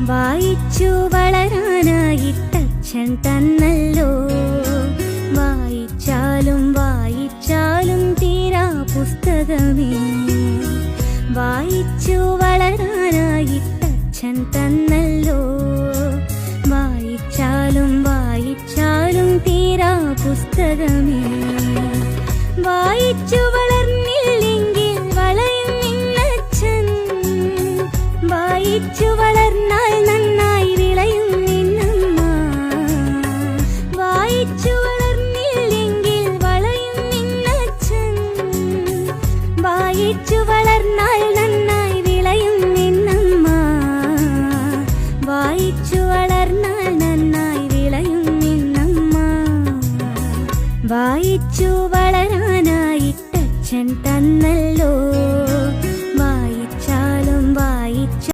വായിച്ചു വളരാനായിട്ടച്ഛൻ തന്നല്ലോ. വായിച്ചാലും വായിച്ചാലും തീരാ പുസ്തകമേ. വായിച്ചു വളരാനായിട്ടച്ഛൻ തന്നല്ലോ. വായിച്ചാലും വായിച്ചാലും തീരാ പുസ്തകമേ. വായിച്ചു വളർന്നില്ലെങ്കിൽ വളയും നിന്നച്ഛൻ. വായിച്ചു വളർന്നാൽ നന്നായി വിളയും നിന്നമ്മ. വായിച്ചു വളർന്നില്ലെങ്കിൽ വളയും നിന്നച്ഛൻ. വായിച്ചു വളർന്നാൽ നന്നായി വിളയും നിന്നമ്മ. വായിച്ചു വളർന്നാൽ നന്നായി വിളയും നിന്നമ്മ. വായിച്ചു